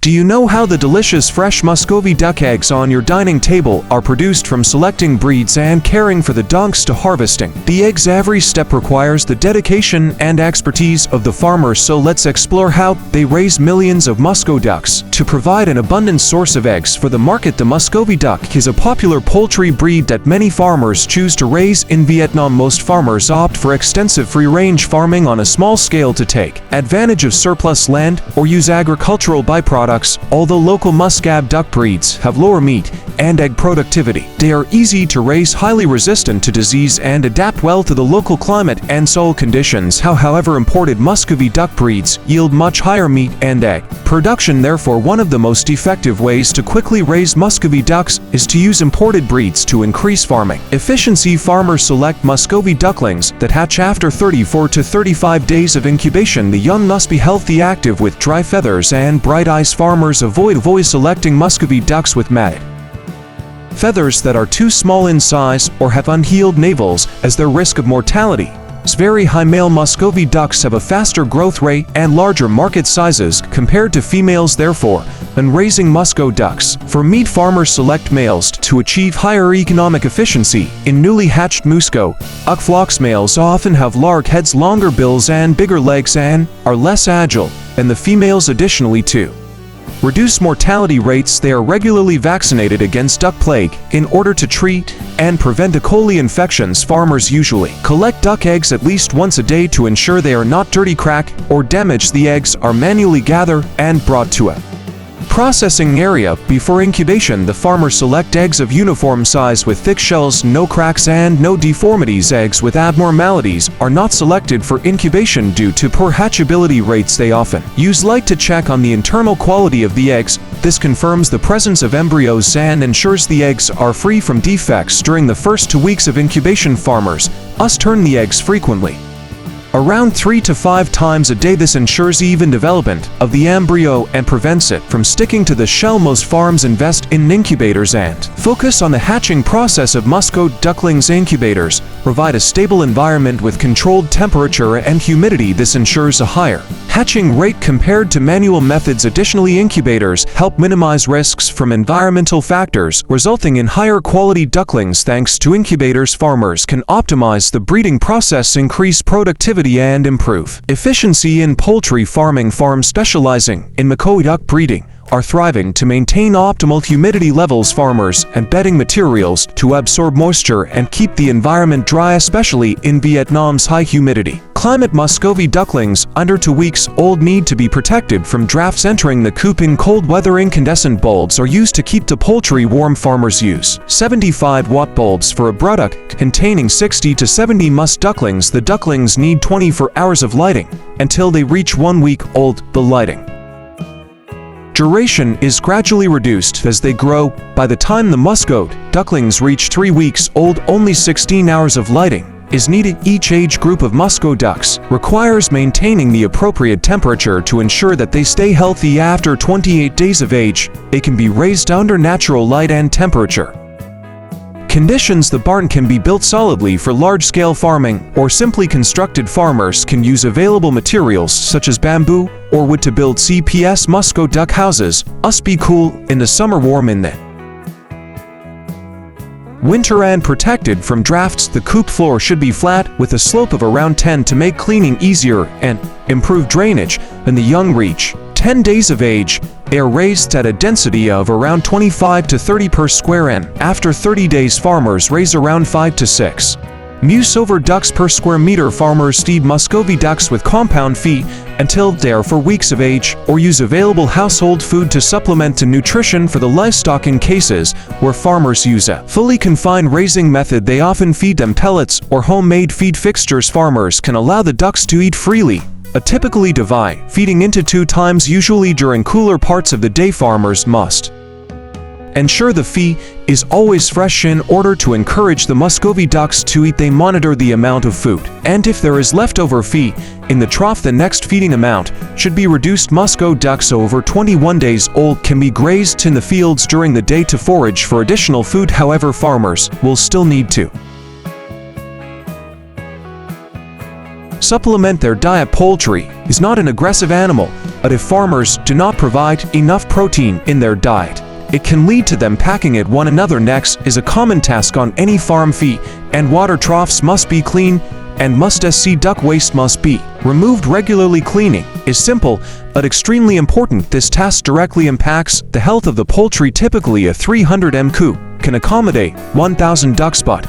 Do you know how the delicious fresh Muscovy duck eggs on your dining table are produced from selecting breeds and caring for the ducks to harvesting? The eggs' every step requires the dedication and expertise of the farmer, so let's explore how they raise millions of Musco ducks to provide an abundant source of eggs for the market. The Muscovy duck is a popular poultry breed that many farmers choose to raise in Vietnam. Most farmers opt for extensive free-range farming on a small scale to take advantage of surplus land or use agricultural byproducts. Although local Muscovy duck breeds have lower meat and egg productivity, they are easy to raise, highly resistant to disease, and adapt well to the local climate and soil conditions. However, imported Muscovy duck breeds yield much higher meat and egg production. Therefore, one of the most effective ways to quickly raise Muscovy ducks is to use imported breeds to increase farming efficiency. Farmers select Muscovy ducklings that hatch after 34 to 35 days of incubation. The young must be healthy, active, with dry feathers and bright eyes. Farmers avoid selecting Muscovy ducks with matted feathers that are too small in size or have unhealed navels, as their risk of mortality is very high. Male Muscovy ducks have a faster growth rate and larger market sizes compared to females. Therefore, when raising Musco ducks for meat, farmers select males to achieve higher economic efficiency. In newly hatched Musco duck flocks, males often have large heads, longer bills, and bigger legs, and are less agile than the females. Additionally, to reduce mortality rates, they are regularly vaccinated against duck plague in order to treat and prevent E. coli infections. Farmers usually collect duck eggs at least once a day to ensure they are not dirty, crack, or damaged. The eggs are manually gathered and brought to a processing area. Before incubation, the farmers select eggs of uniform size with thick shells, no cracks, and no deformities. Eggs with abnormalities are not selected for incubation due to poor hatchability rates. They often use light to check on the internal quality of the eggs. This confirms the presence of embryos and ensures the eggs are free from defects. During the first 2 weeks of incubation, farmers must turn the eggs frequently, around 3 to 5 times a day. This ensures even development of the embryo and prevents it from sticking to the shell. Most farms invest in incubators and focus on the hatching process of Musco ducklings. Incubators provide a stable environment with controlled temperature and humidity. This ensures a higher hatching rate compared to manual methods. Additionally, incubators help minimize risks from environmental factors, resulting in higher quality ducklings. Thanks to incubators, farmers can optimize the breeding process, increase productivity, and improve efficiency in poultry farming. Farms specializing in Muscovy duck breeding are thriving to maintain optimal humidity levels, farmers, and bedding materials to absorb moisture and keep the environment dry, especially in Vietnam's high humidity climate. Muscovy ducklings under 2 weeks old need to be protected from drafts entering the coop. In cold weather, incandescent bulbs are used to keep the poultry warm. Farmers use 75-watt bulbs for a brood containing 60 to 70 Musco ducklings. The ducklings need 24 hours of lighting until they reach 1 week old. The lighting duration is gradually reduced as they grow. By the time the Musco ducklings reach 3 weeks old, only 16 hours of lighting is needed. Each age group of Musco ducks requires maintaining the appropriate temperature to ensure that they stay healthy. After 28 days of age, they can be raised under natural light and temperature conditions. The barn can be built solidly for large-scale farming or simply constructed. Farmers can use available materials such as bamboo or wood to build CPS. Musco duck houses must be cool in the summer, warm in the winter, and protected from drafts. The coop floor should be flat with a slope of around 10 to make cleaning easier and improve drainage. When the young reach 10 days of age, they are raised at a density of around 25 to 30 per square inch. After 30 days, farmers raise around 5 to 6 Muscovy ducks per square meter. Farmers feed Muscovy ducks with compound feed until they are 4 weeks of age, or use available household food to supplement the nutrition for the livestock. In cases where farmers use a fully confined raising method, they often feed them pellets or homemade feed fixtures. Farmers can allow the ducks to eat freely, typically divide feeding into 2 times, usually during cooler parts of the day. Farmers must ensure the feed is always fresh in order to encourage the Muscovy ducks to eat. They monitor the amount of food, and if there is leftover feed in the trough, the next feeding amount should be reduced. Musco ducks over 21 days old can be grazed in the fields during the day to forage for additional food. However, farmers will still need to supplement their diet. Poultry is not an aggressive animal, but if farmers do not provide enough protein in their diet, it can lead to them packing at one another. Next is a common task on any farm: feed and water troughs must be clean, and must-see duck waste must be removed regularly. Cleaning is simple but extremely important. This task directly impacts the health of the poultry. Typically a 300 m coop can accommodate 1,000 ducks, but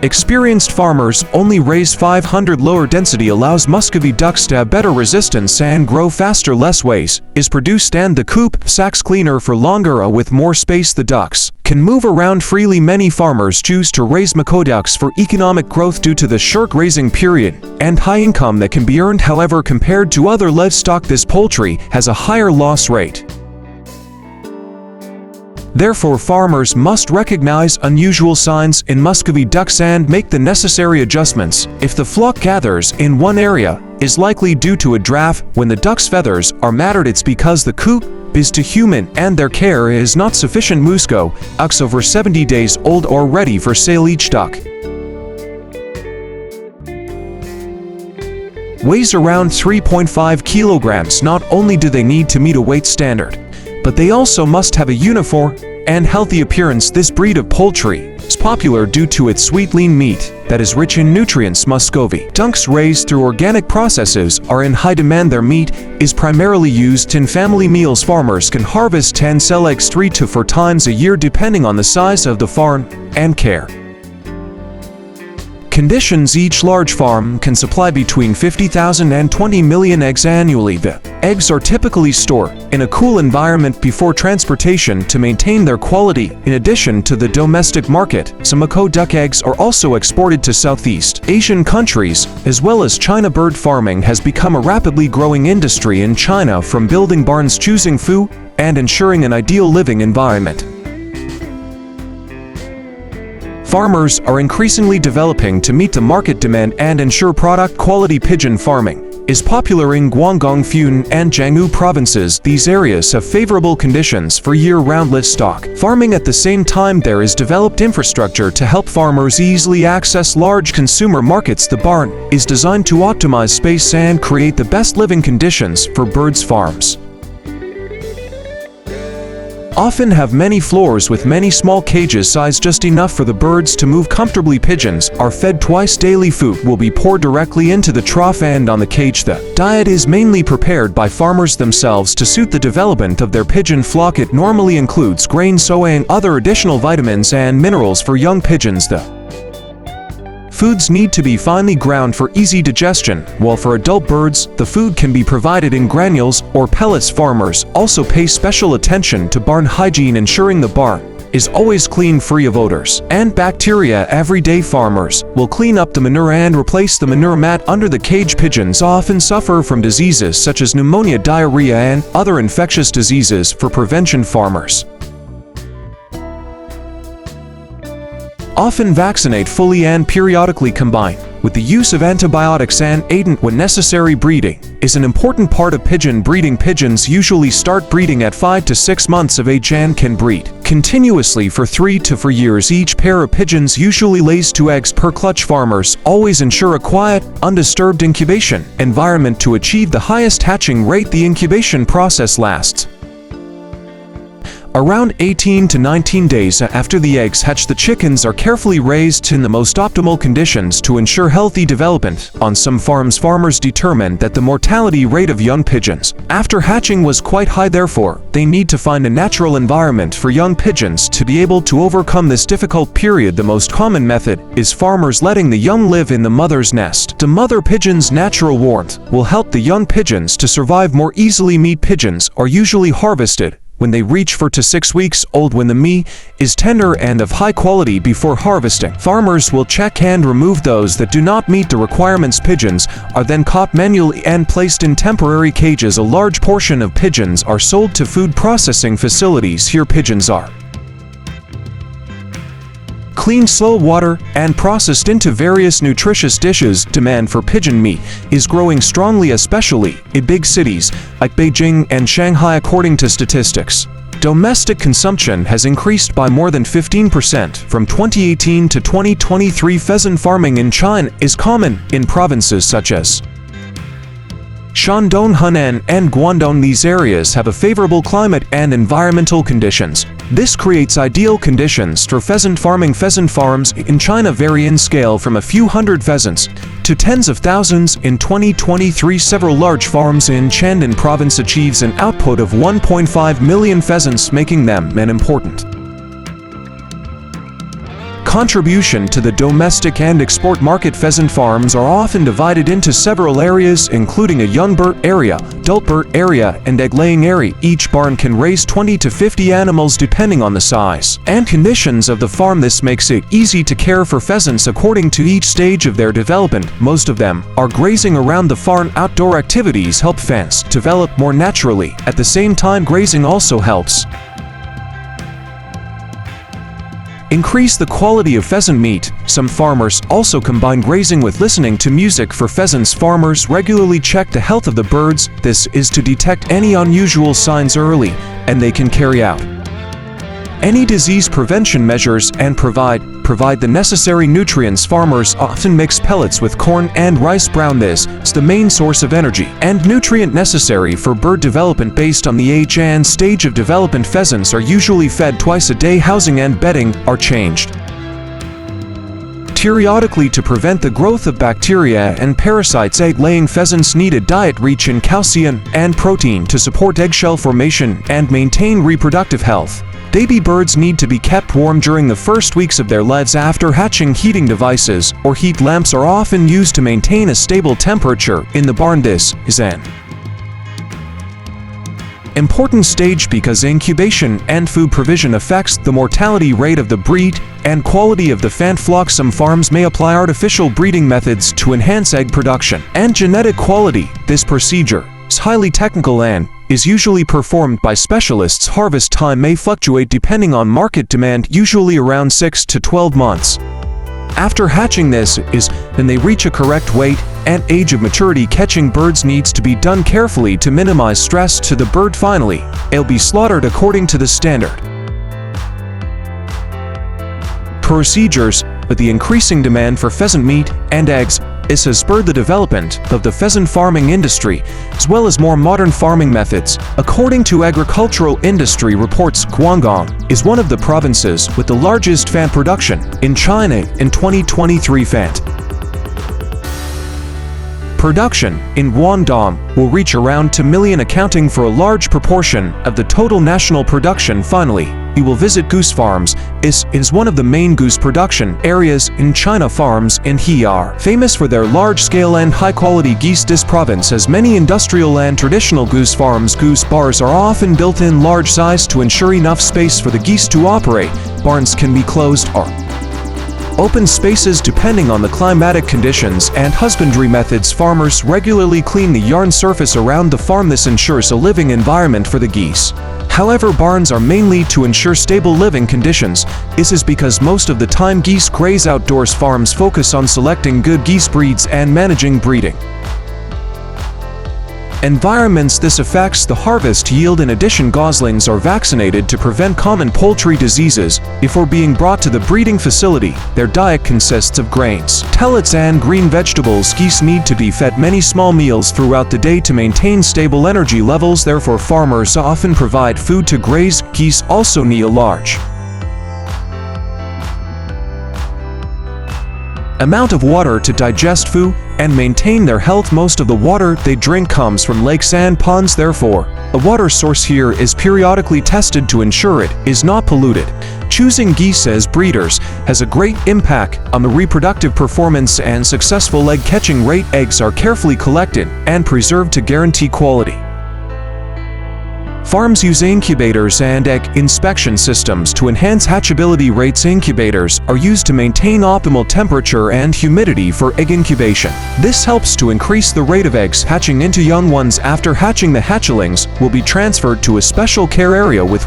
experienced farmers only raise 500. Lower density allows Muscovy ducks to have better resistance and grow faster. Less waste is produced and the coop sacks cleaner for longer. With more space, the ducks can move around freely. Many farmers choose to raise Muscovy ducks for economic growth due to the short raising period and high income that can be earned. However, compared to other livestock, this poultry has a higher loss rate. Therefore, farmers must recognize unusual signs in Muscovy ducks and make the necessary adjustments. If the flock gathers in one area, is likely due to a draft. When the duck's feathers are matted, it's because the coop is too humid and their care is not sufficient. Muscovy ducks over 70 days old or ready for sale. Each duck weighs around 3.5 kilograms. Not only do they need to meet a weight standard, but they also must have a uniform and healthy appearance. This breed of poultry is popular due to its sweet lean meat that is rich in nutrients. Muscovy ducks raised through organic processes are in high demand. Their meat is primarily used in family meals. Farmers can harvest and sell eggs 3 to 4 times a year depending on the size of the farm and care conditions. Each large farm can supply between 50,000 and 20 million eggs annually. The eggs are typically stored in a cool environment before transportation to maintain their quality. In addition to the domestic market, some Muscovy duck eggs are also exported to Southeast Asian countries, as well as China. Bird farming has become a rapidly growing industry in China, from building barns, choosing food, and ensuring an ideal living environment. Farmers are increasingly developing to meet the market demand and ensure product quality. Pigeon farming is popular in Guangdong, Fujian, and Jiangsu provinces. These areas have favorable conditions for year-round livestock farming. At the same time, there is developed infrastructure to help farmers easily access large consumer markets. The barn is designed to optimize space and create the best living conditions for birds. Farms often have many floors with many small cages, size just enough for the birds to move comfortably. Pigeons are fed twice daily. Food will be poured directly into the trough and on the cage. The diet is mainly prepared by farmers themselves to suit the development of their pigeon flock. It normally includes grain, soy, and other additional vitamins and minerals for young pigeons. The foods need to be finely ground for easy digestion, while for adult birds, the food can be provided in granules or pellets. Farmers also pay special attention to barn hygiene, ensuring the barn is always clean, free of odors and bacteria. Every day, farmers will clean up the manure and replace the manure mat under the cage. Pigeons often suffer from diseases such as pneumonia, diarrhea, and other infectious diseases. For prevention, farmers often vaccinate fully and periodically combine with the use of antibiotics and aidant when necessary. Breeding is an important part of pigeon breeding. Pigeons usually start breeding at 5 to 6 months of age and can breed continuously for 3 to 4 years. Each pair of pigeons usually lays 2 eggs per clutch. Farmers always ensure a quiet, undisturbed incubation environment to achieve the highest hatching rate. The incubation process lasts around 18 to 19 days. After the eggs hatch, the chickens are carefully raised in the most optimal conditions to ensure healthy development. On some farms, farmers determined that the mortality rate of young pigeons after hatching was quite high. Therefore, they need to find a natural environment for young pigeons to be able to overcome this difficult period. The most common method is farmers letting the young live in the mother's nest. The mother pigeon's natural warmth will help the young pigeons to survive more easily. Meat pigeons are usually harvested when they reach 4 to 6 weeks old, when the meat is tender and of high quality. Before harvesting, farmers will check and remove those that do not meet the requirements. Pigeons are then caught manually and placed in temporary cages. A large portion of pigeons are sold to food processing facilities. Here, pigeons are cleaned, slow water, and processed into various nutritious dishes. Demand for pigeon meat is growing strongly, especially in big cities like Beijing and Shanghai. According to statistics, Domestic consumption has increased by more than 15% from 2018 to 2023. Pheasant farming in China is common in provinces such as Shandong, Henan, and Guangdong. These areas have a favorable climate and environmental conditions. This creates ideal conditions for pheasant farming. Pheasant farms in China vary in scale from a few hundred pheasants to tens of thousands. In 2023, several large farms in Shandong province achieves an output of 1.5 million pheasants, making them an important contribution to the domestic and export market. Pheasant farms are often divided into several areas, including a young bird area, adult bird area, and egg-laying area. Each barn can raise 20 to 50 animals depending on the size and conditions of the farm. This makes it easy to care for pheasants according to each stage of their development. Most of them are grazing around the farm. Outdoor activities help pheasants develop more naturally. At the same time, grazing also helps increase the quality of pheasant meat. Some farmers also combine grazing with listening to music for pheasants. Farmers regularly check the health of the birds. This is to detect any unusual signs early, and they can carry out any disease prevention measures and provide the necessary nutrients. Farmers often mix pellets with corn and rice bran. This is the main source of energy and nutrient necessary for bird development. Based on the age and stage of development, pheasants are usually fed twice a day. Housing and bedding are changed periodically to prevent the growth of bacteria and parasites. Egg-laying pheasants need a diet rich in calcium and protein to support eggshell formation and maintain reproductive health. Baby birds need to be kept warm during the first weeks of their lives. After hatching, heating devices or heat lamps are often used to maintain a stable temperature in the barn. This is an important stage because incubation and food provision affects the mortality rate of the breed and quality of the fan flock. Some farms may apply artificial breeding methods to enhance egg production and genetic quality. This procedure is highly technical and is usually performed by specialists. Harvest time may fluctuate depending on market demand, usually around 6 to 12 months. After hatching, this is when they reach a correct weight and age of maturity. Catching birds needs to be done carefully to minimize stress to the bird. Finally, it'll be slaughtered according to the standard procedures. But the increasing demand for pheasant meat and eggs has spurred the development of the pheasant farming industry, as well as more modern farming methods. According to agricultural industry reports, Guangdong is one of the provinces with the largest fan production in China. In 2023, fan production in Guangdong will reach around 2 million, accounting for a large proportion of the total national production. Finally, you will visit goose farms. This is one of the main goose production areas in China. Farms in He are famous for their large-scale and high-quality geese. This province has many industrial and traditional goose farms. Goose bars are often built in large size to ensure enough space for the geese to operate. Barns can be closed or open spaces depending on the climatic conditions and husbandry methods. Farmers regularly clean the yard surface around the farm. This ensures a living environment for the geese. However, barns are mainly to ensure stable living conditions. This is because most of the time geese graze outdoors. Farms focus on selecting good geese breeds and managing breeding environments. This affects the harvest yield. In addition, goslings are vaccinated to prevent common poultry diseases. Before being brought to the breeding facility, their diet consists of grains, pellets, and green vegetables. Geese need to be fed many small meals throughout the day to maintain stable energy levels. Therefore, farmers often provide food to graze. Geese also need a large amount of water to digest food and maintain their health. Most of the water they drink comes from lakes and ponds. Therefore, a water source here is periodically tested to ensure it is not polluted. Choosing geese as breeders has a great impact on the reproductive performance and successful egg catching rate. Eggs are carefully collected and preserved to guarantee quality. Farms use incubators and egg inspection systems to enhance hatchability rates. Incubators are used to maintain optimal temperature and humidity for egg incubation. This helps to increase the rate of eggs hatching into young ones. After hatching, the hatchlings will be transferred to a special care area with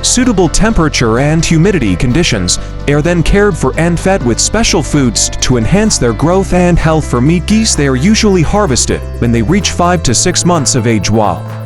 suitable temperature and humidity conditions. They are then cared for and fed with special foods to enhance their growth and health. For meat geese, they are usually harvested when they reach 5 to 6 months of age, while